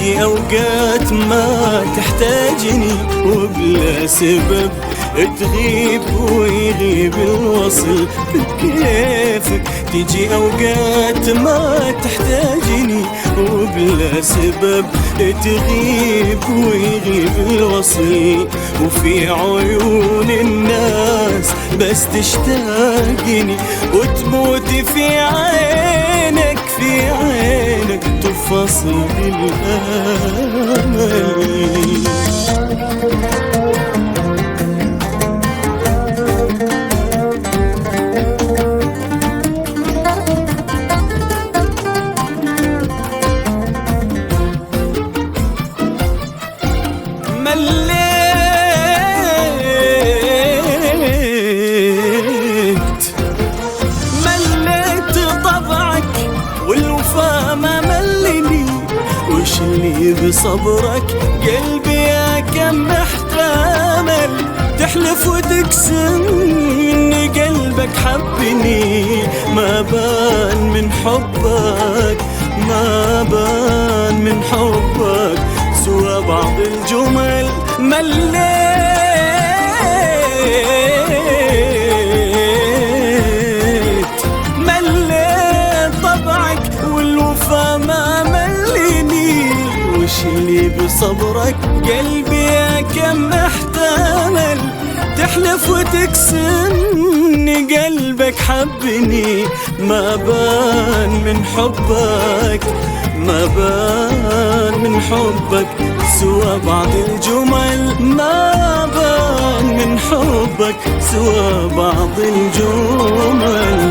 تجي أوقات ما تحتاجني وبلا سبب تغيب ويغيب الوصل. بكيفك تجي أوقات ما تحتاجني وبلا سبب تغيب ويغيب الوصل. وفي عيون الناس بس تشتاقني وتموت في عينك، في عينك تفاصيل الأمل. مليت طبعك والوفا ما ملني، وش اللي بصبرك قلبي يا كم احتمل. تحلف وتقسم ان قلبك حبني، ما بان من حبك، ما بان من حبك سوى بعض الجمل. مليت طبعك والوفا ما ملني، وش اللي بصبرك قلبي يا كم احتمل. تحلف وتقسم ان قلبك حبني، ما بان من حبك، ما بان من حبك سوى بعض الجمل. ما بان من حبك سوى بعض الجمل.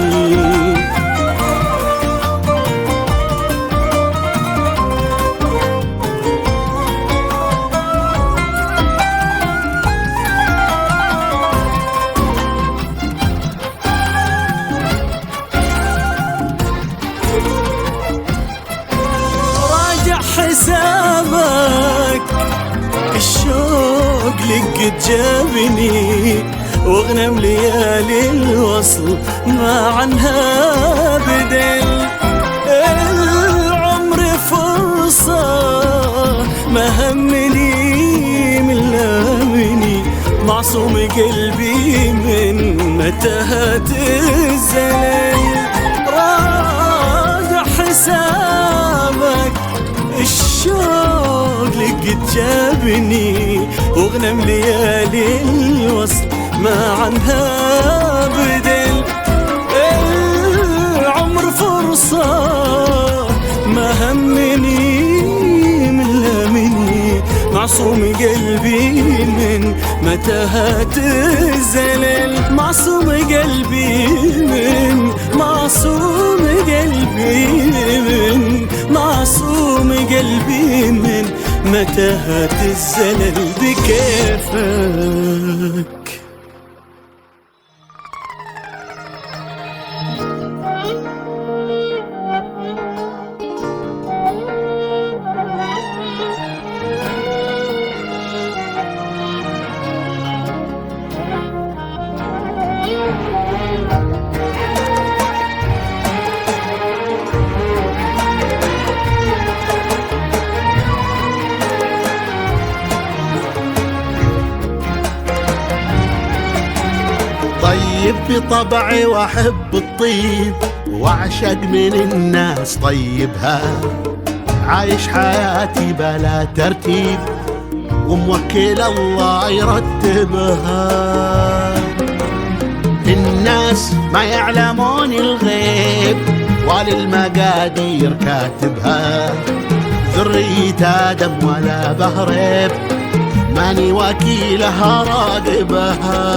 حسابك الشوق لك جابني، واغنم ليالي الوصل ما عنها بدل. العمر فرصة ما همني من لامني، معصوم قلبي من متاهات الزلل. راجع حسابك الشوق لقد جابني، واغنم ليالي الوصل ما عنها بدل. العمر فرصة ما همني من لامني، معصوم قلبي من متاهات الزلل. معصوم قلبي من، معصوم قلبي من، معصوم قلبي من متاهات الزلل. بكيفك طيب بطبعي واحب الطيب، واعشق من الناس طيبها. عايش حياتي بلا ترتيب، وموكل الله يرتبها. الناس ما يعلمون الغيب، وللمقادير كاتبها. ذرية آدم ولا بهرب، ماني وكيلها راقبها.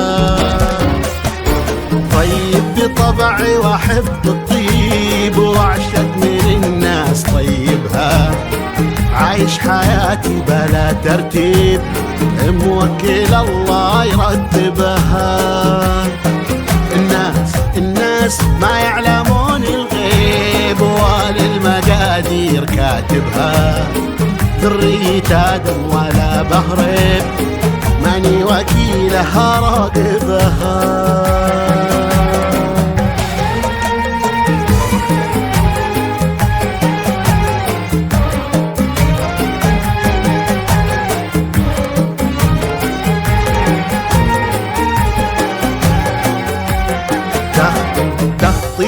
طيب بطبعي واحب الطيب، واعشق من الناس طيبها. عايش حياتي بلا ترتيب، موكل الله يرتبها. الناس ما يعلمون الغيب، وللمقادير كاتبها. ذرية آدم ولا بهرب، ماني وكيلها راقبها.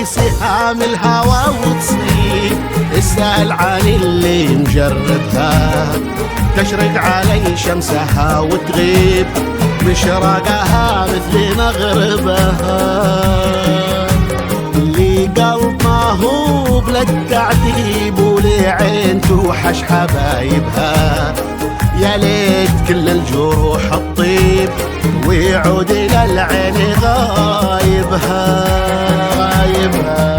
سهام الهوى وتصيب، اسأل عن اللي مجربها، تشرق علي شمسها وتغيب، مشرقها مثل مغربها. اللي قلب ما هو بلا التعذيب، ولعين توحش حبايبها، يا ليت كل الجروح الطيب، ويعود إلى العين غايبها غايبها.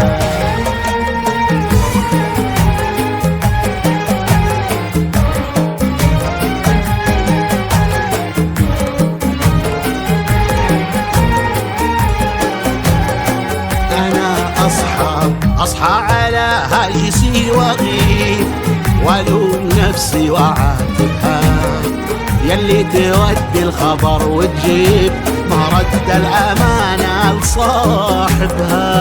أصحى على هاجسي وغيب، والوم نفسي وعاتبها، يلي تودي الخبر وتجيب، ما رد الأمانة لصاحبها.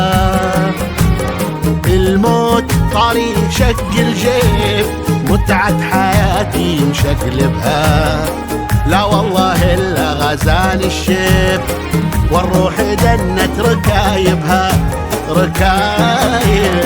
الموت طريق شق الجيب، متعة حياتي مشقلبها، لا والله إلا غزال الشيب، والروح دنت ركايبها ركايبها.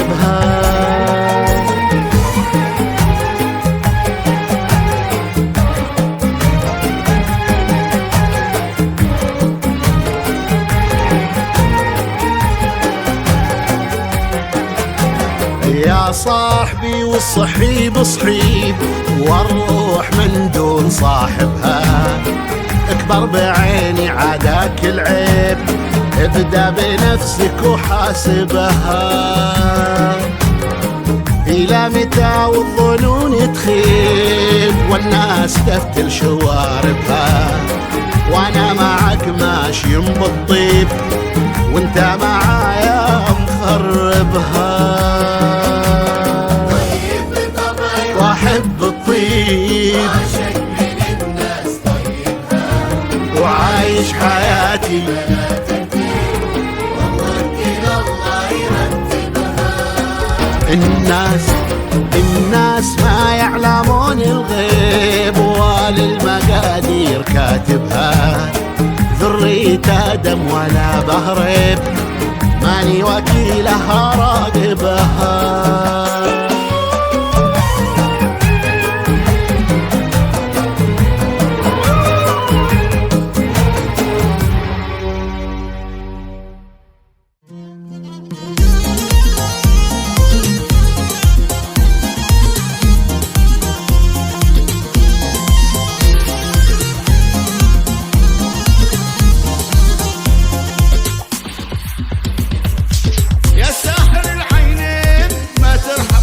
يا صاحبي والصحيب صحيب، والروح من دون صاحبها، اكبر بعيني عاداك العيب، ابدأ بنفسك وحاسبها. إلى متى والظنون تخيب، والناس تفتل شواربها، وانا معك ماشي بالطيب، وانت معايا مخربها. واحب الطيب وعايش حياتي، الناس ما يعلمون الغيب، وللمقادير كاتبها، ذرية آدم ولا بهرب، ماني وكيلها راقبها. يا ساحر العينين ما ترحم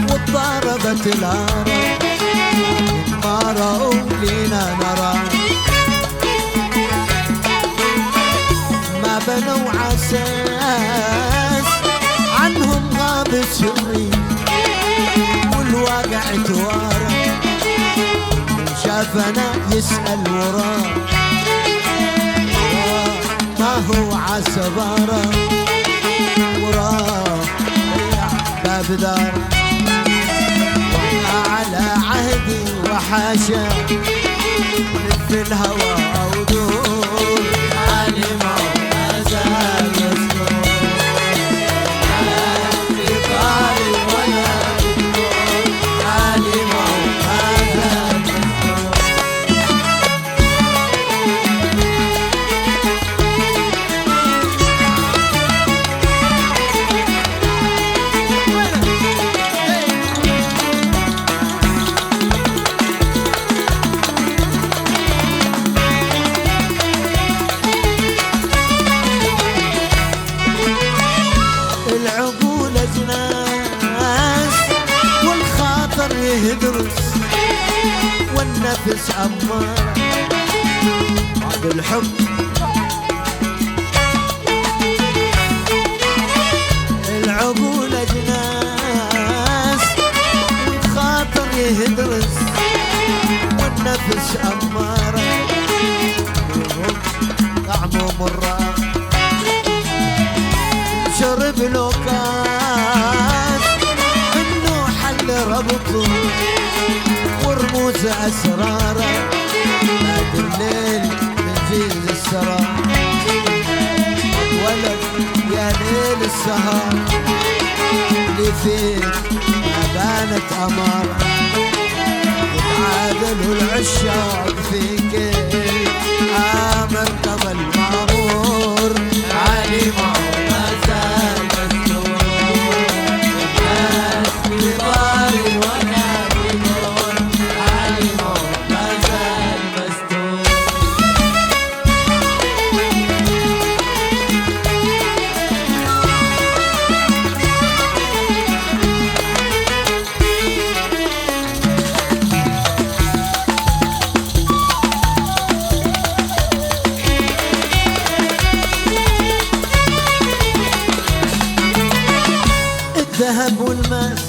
وضربت العرب ما رأوا لنا نرى ما بنوا عساس عنهم غاب سري والواقع توارى شافنا يسأل وراه ما هو عسبارة وراه باب دار واحنا على عهدي وحاشا نلف الهوى ودور عالم ما زال مسنون في طاري ولا بدور عالم ما زال مسنون العقول أجناس والخاطر يهدرس والنفس عمار بعد الحب العقول أجناس الخاطر يهدرس والنفس أمارة طعمه مرة شرب له كاس منه حل ربطه ورموز أسراره بعد الليل من جيل السرار ولد يا ليل السهر اللي فيك ما بانت أمارة وتعادلوا العشاق فيك آمر قبل مأمور علي ما زال مسنون الناس بطاري ولا بدور علي ما زال مسنون الذهب والماس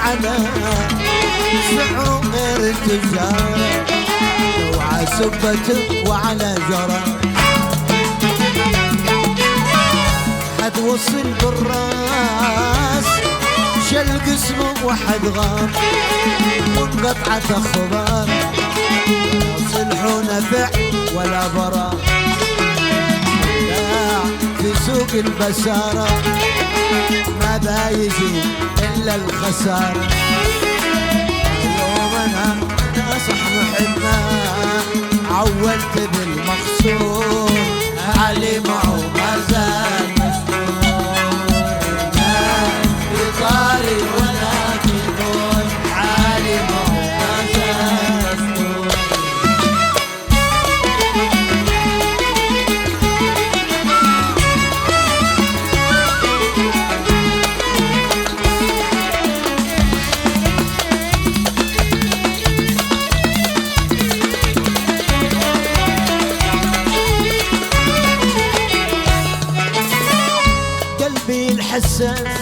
على سعور التجارة لو عسبت وعلى جرى حد وصل بالراس شل قسمه وحد غار منقطعة اخبار صلح ونفع ولا برا لا في سوق البسارة ما بايجي الا الخسارة يوم انا ناصح محبنا عولت بالمقصود علي معه ما زال طاري ولا تقول عالي ما زال قلبي الحساس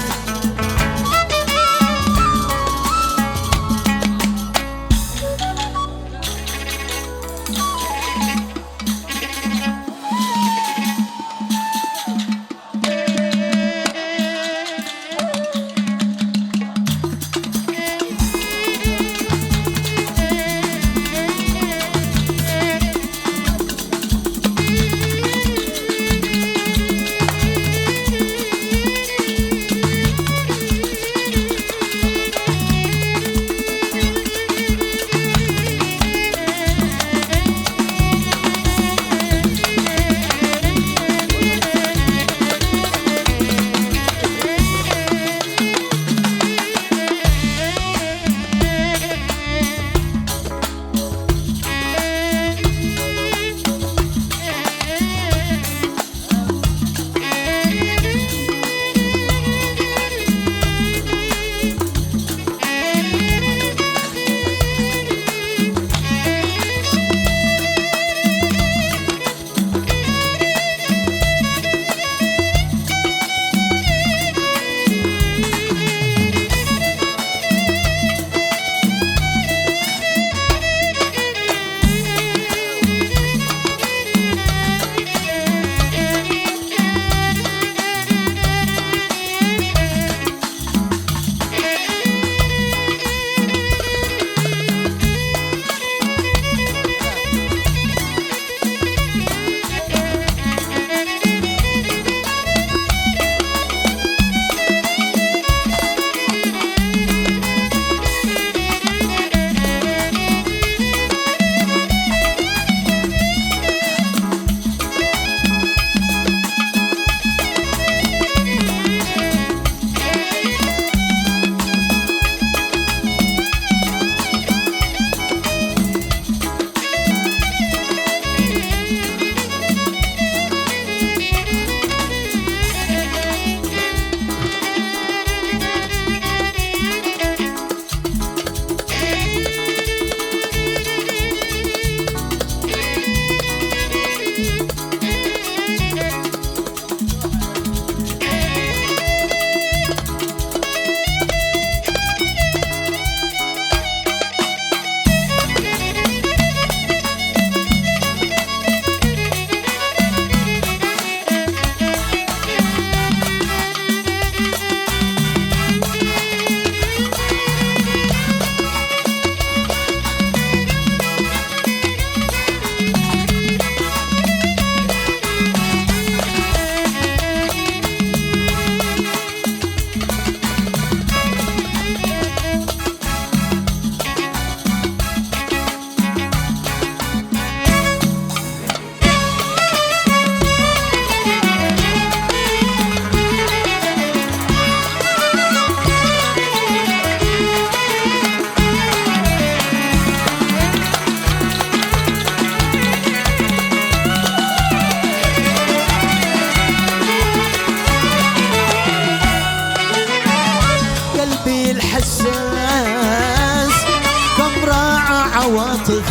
عواطف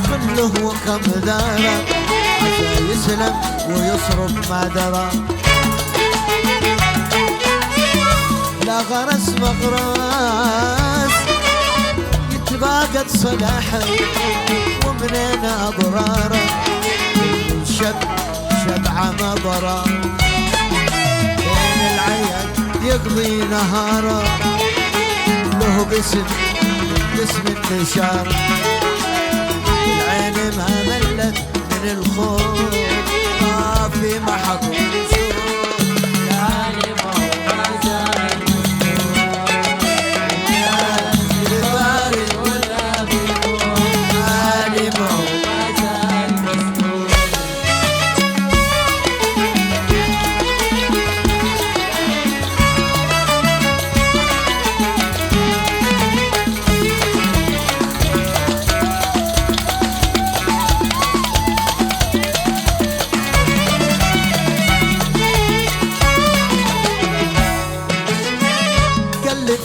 كله وكم دارة عسى يسلم ويصرف ما درى. لا غرس مغراس يتباقد صلاحه ومنين أضراره شبعة مضرة بين العيد يقضي نهاره له قسم النشار العين ما ملت من الخوف ما في محط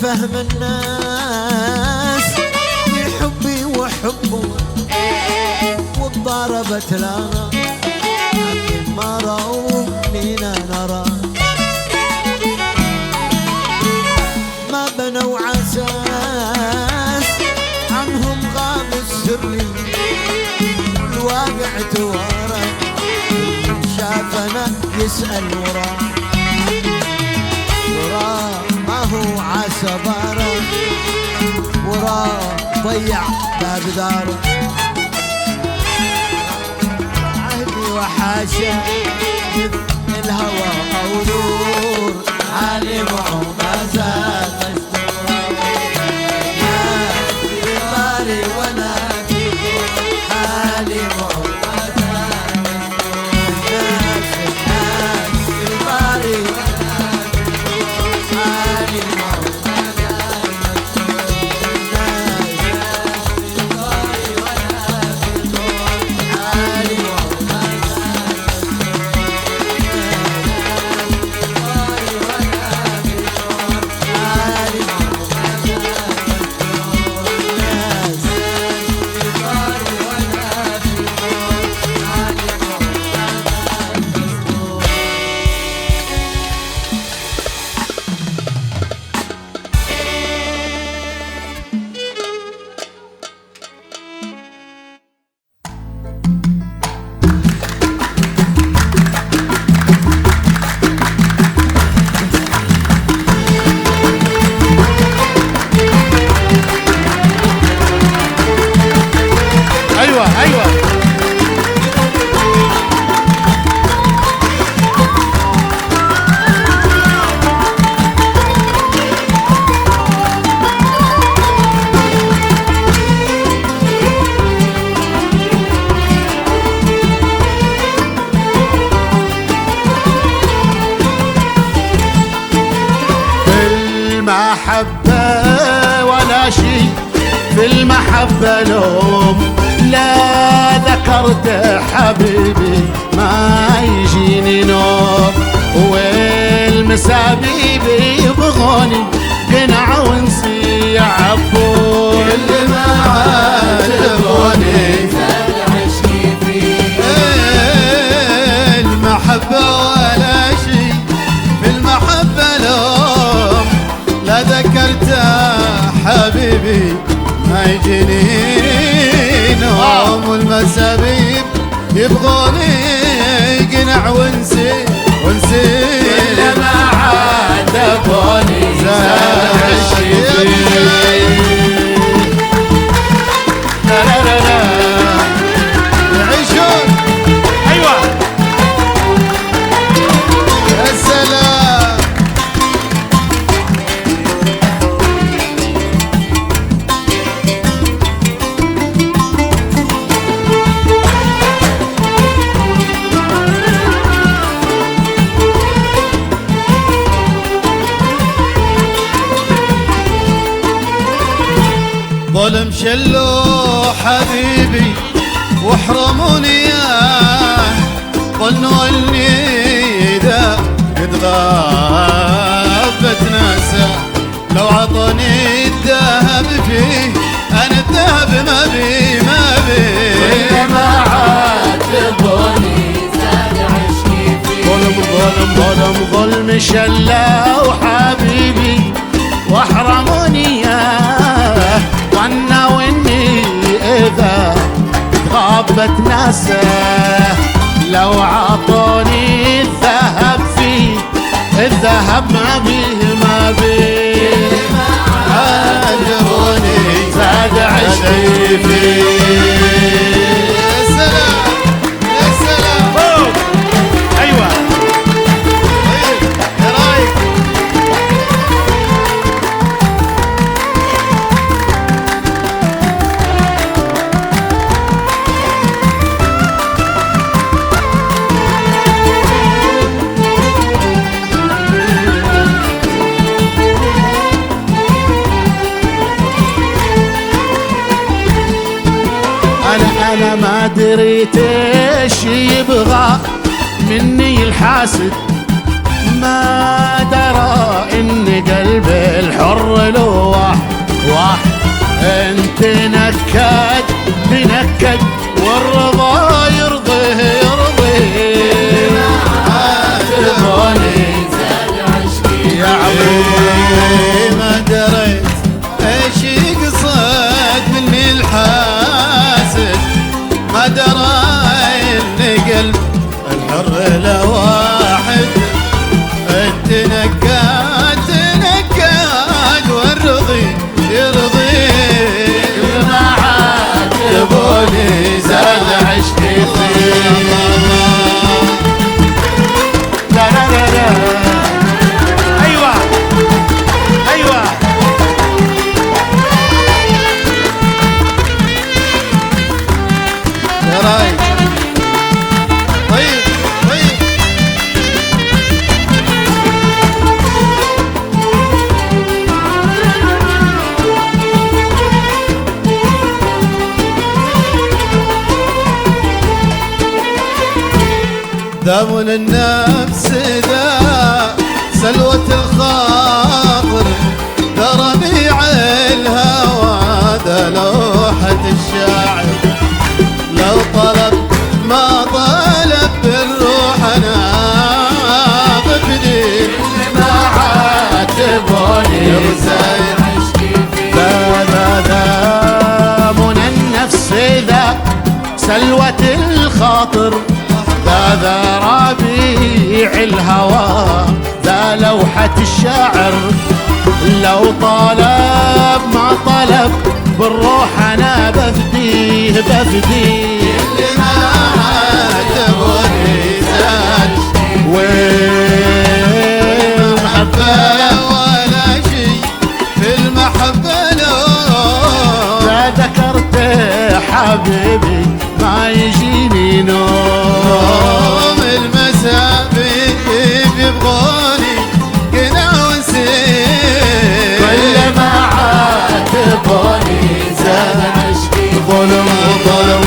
فهم الناس في حبي وحبه وضربت لنا لكن ما رأونينا نرى ما بنوا عساس عنهم غاب السر الواقع توارى شافنا يسأل وراه هو عسبارة وراه ضيع باب داره عهدي وحاشا الهوى أو نور عالم وما زال مستور ناس في باري وانا في حالي وما زال مستور الناس في باري المحبة ولا شي في المحبة لوم لا ذكرت حبيبي ما يجيني نوم والمسابيب يبغوني قنع ونسي عبون اللي ما عاتبوني زاد عشقي فيه المحبة ولا شي في المحبة لوم لا ذكرت حبيبي ما يجيني نوم والمسابيب يبغوني قنع ونسي اللي ما عاتبوني زاد عشقي فيه لا لا لا لا يعيشون ايوه يا سلام ظلم شلو حبيبي وحرموني اياه ظنوا اني اذا قد غاب بتناسى لو عطوني الذهب فيه انا الذهب ما بي واللي ما عاتبوني زاد عشقي فيه ظلم ظلمي مشلة وحبيبي واحرموني اياه، ظنوا اني اذا غابت ناسه لو عطوني الذهب فيه، الذهب ما بيه ما بيه عجبوني زاد عشقي فيه. يا سلام يا سلام. ايوه طيب يا رايق. انا ما دريت ايش يبغى مني الحاسد، ما درى ان قلبي الحر لوح واحد. انت نكد بنكد والرضا يرضيه يرضيه، عاتبوني يا عبود. ما دريت ايش يقصد مني الحاسد، ما درى ان قلب الحر لواحد. انت نكاد تنكاد والرضي يرضي، ما عاتبوني زاد عشقي فيه. لا لا لا لا ايوه ايوه يا رايق. طيب طيب. دامن النفس ذا سلوة الخاطر، ذا ربيع الهوى ذا لوحة الشاعر. لو طلب ما طلب بالروح انا بفدي، ما عاتبوني زايد ذا من النفس ذا سلوة الخاطر، ذا ربيع الهوى ذا لوحة الشاعر. لو طلب ما طلب بالروح انا بفديه بفديه. اللي ما عاتبوني زاد والمحبة ولا شي في المحبة لو لا ذكرت حبيبي ما يجيني نوم. المساء يبغوني قنا ونسيت، كل ما عاتبوني زاد عشقي ظلم وظلم.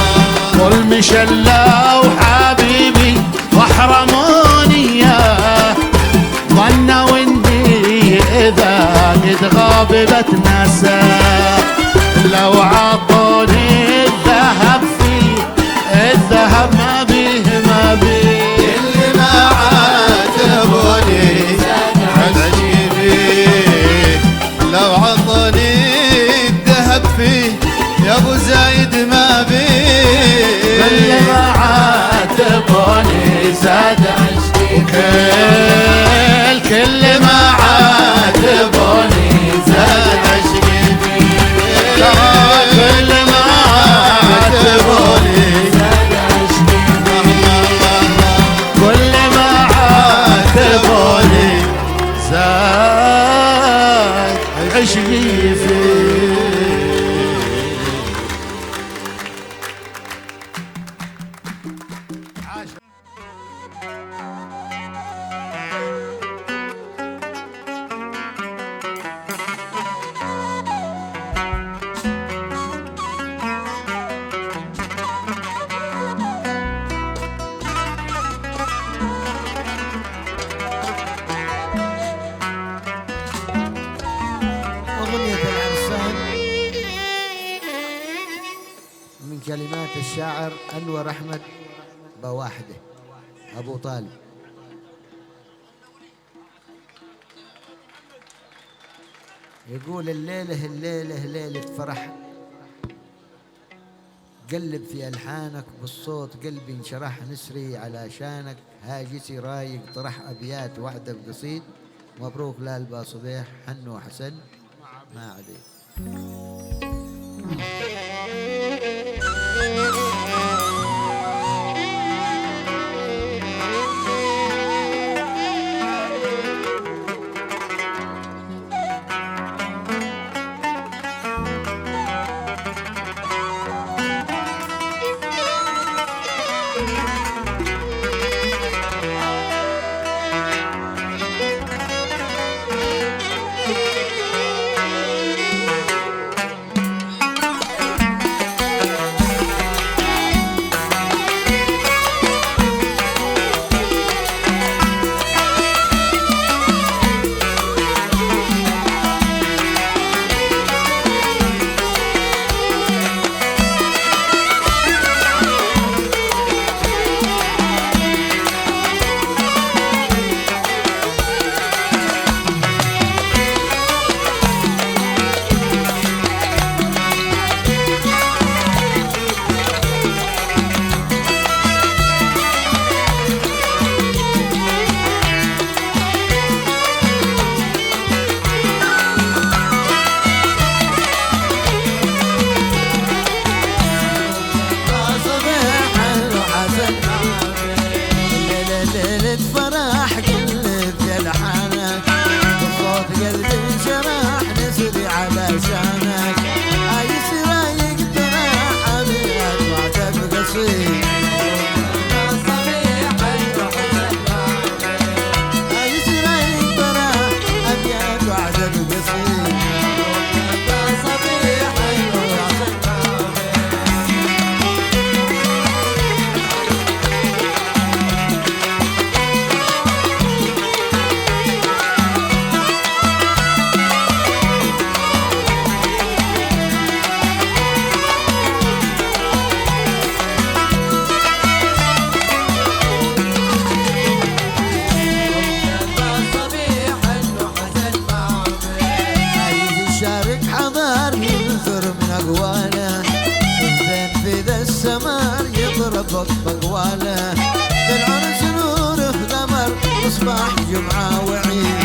ظلم شلة وحبيبي واحرموني اياه، ظنوا اني اذا قد غاب بتنسى لو عطوني الذهب فيه، الذهب ما بيه ما بيه. اللي ما عاتبوني عشقي فيه، لو عطني الذهب فيه يا ابو زايد ما بيه. كل ما عاتبوني زاد عشقي، كل ما عاتبوني زاد عشقي فيه. كل ما عاتبوني زاد عشقي فيه، كل ما عاتبوني زاد عشقي فيه. أغنية العرسان من كلمات الشاعر أنور أحمد بواحده أبو طالب. يقول الليلة ليلة فرح، قلب في ألحانك بالصوت قلبي انشرح، نسري علشانك هاجسي رايق طرح أبيات وحدة بقصيد. مبروك لالبا صبيح حنو وحسن ما عليك. بقواله بالعرس نور في قمر مصباح جمعة وعيد.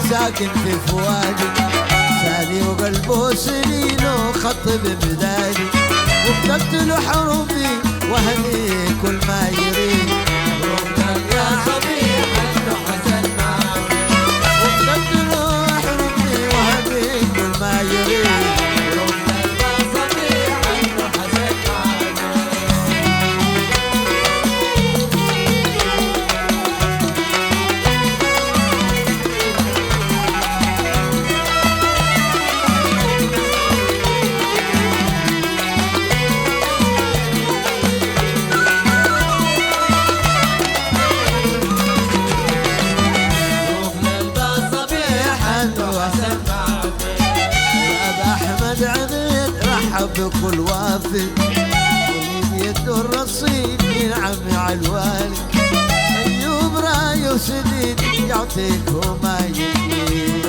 ساكن في فؤادي سالي وقلبه سنين وخط بمدادي وكتبت له حروفي وهدي كل ما يريد. يا صبيح انه حسن معي وكتبت له حروفي وهدي كل ما يريد. بكل وافي يده الرصيد ينعم على الوالي. ايوب راي وسديد يعطيك وما يجيك.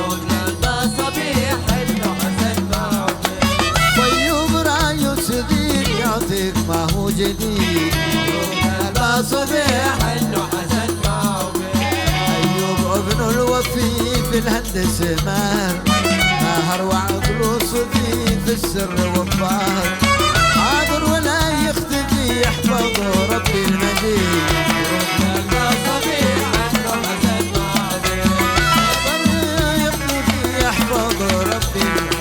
صبيح انه حسن معك وايوب راي وسديد يعطيك ما هو جديد. صبيح انه حسن معك وفي الهندسة ماهر وعقله صدي في السر والظاهر حاضر ولا يختفي يحفظه ربي المجيد يحفظ ربي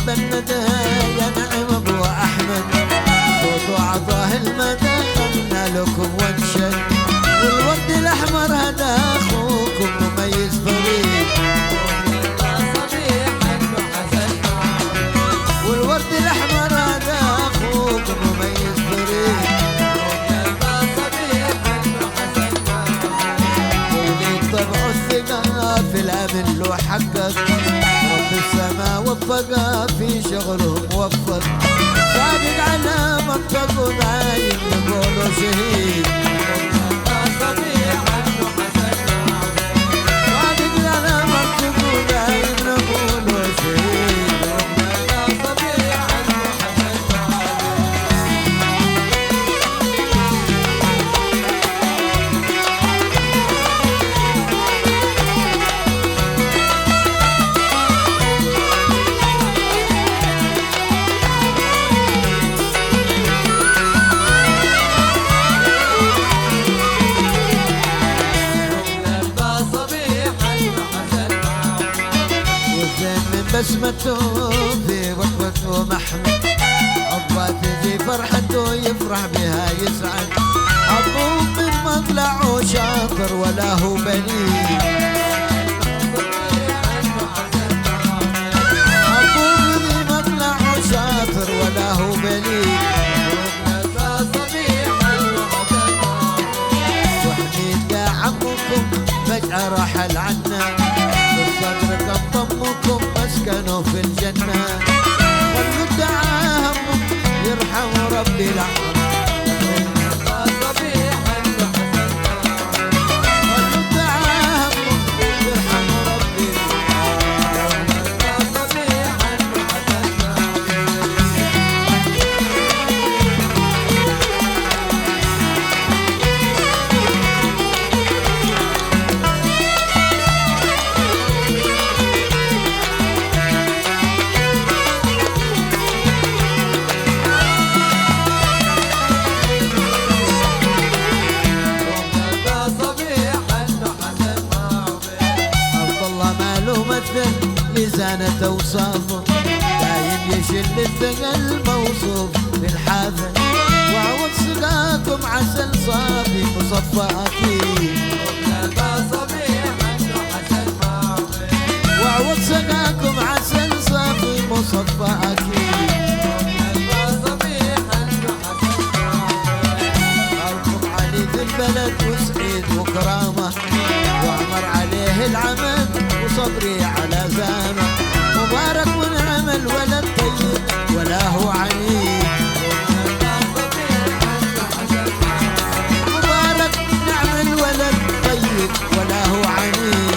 بالندى يا نعم ابو احمد صوت عطاه المدى غنى لكم وانشد والورد الاحمر هذا اخوكم مميز فريد والورد الاحمر هذا اخوكم مميز فريد ولي طبع الثقة في الامن له حقق السما وفقه في شغله موفق صادق على منطقه دايم نقوله شهيد صادق على منطقه دايم نقوله شهيد بسمته في وقفته محمد عقبة تجي فرحته يفرح بها يسعد أبوه من مطلعه شاطر ولا هو بليد أبوه من مطلعه شاطر ولا هو بليد وحميد يا عمكم فجأة رحل عنا بالصدر كم ضمكم مسكنوا في الجنة خلوا الدعاء همهم يرحم ربي العالمين ميزانة اوصافه دايم يشل الثقل موصوف بالحافل وعوض سقاكم عسل صافي مصفى اكيد وعوض سقاكم عسل صافي مصفى اكيد خلكم علي في البلد وسعيد وكرامه وعمر عليه العمل وصبري على زانه مبارك ونعم الولد طيب ولا هو عنيد مبارك نعم الولد طيب ولا هو عنيد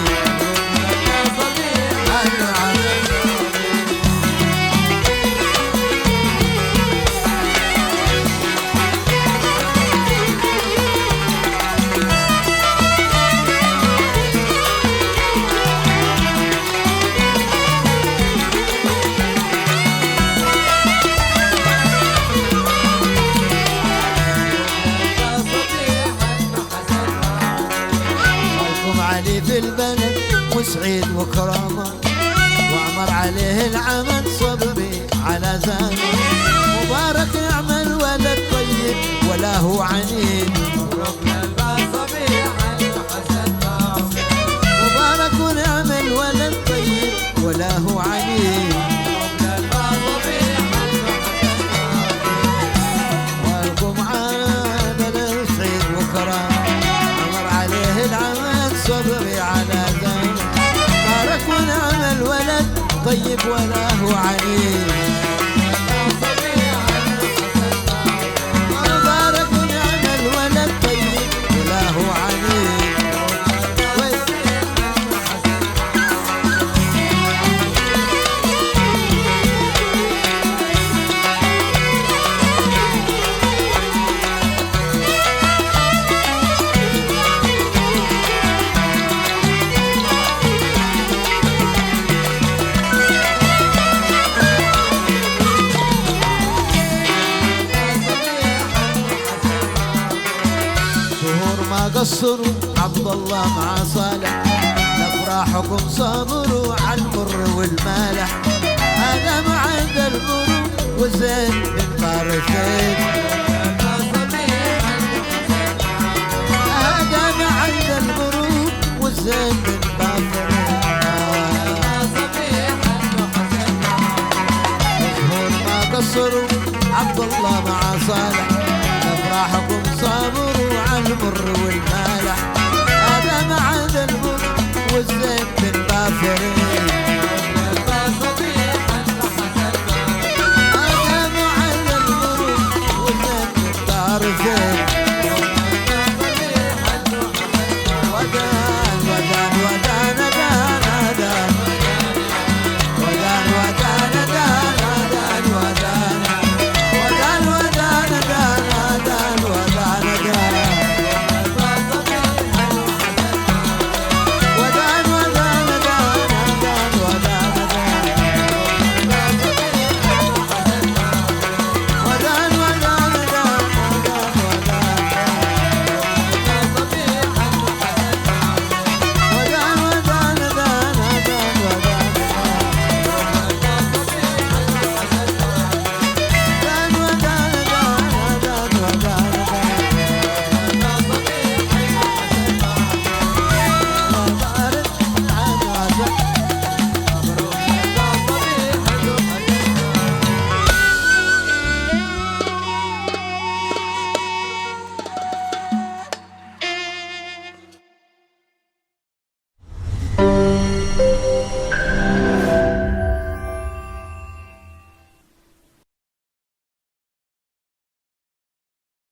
في البلد وسعيد وكرامه وعمر عليه العمل صبري على زانه مبارك نعم الولد طيب ولا هو عنيد مبارك ونعم الولد طيب ولا هو عنيد والقمعة بدل سعيد وكرامه عمر عليه العمل صبري على زانه طيب ولا هو عنيد. مبارك نعم الولد طيب ولا هو عنيد. قصروا عبد الله مع صالح، لافراحكم صابروا على المر والمالح. هذا معد المر وزين من طرفين، هذا معد المر وزين من طرفين. ما قصروا عبد الله مع صالح، لافراحكم صابروا على المر والمالح. هذا معد المر والزين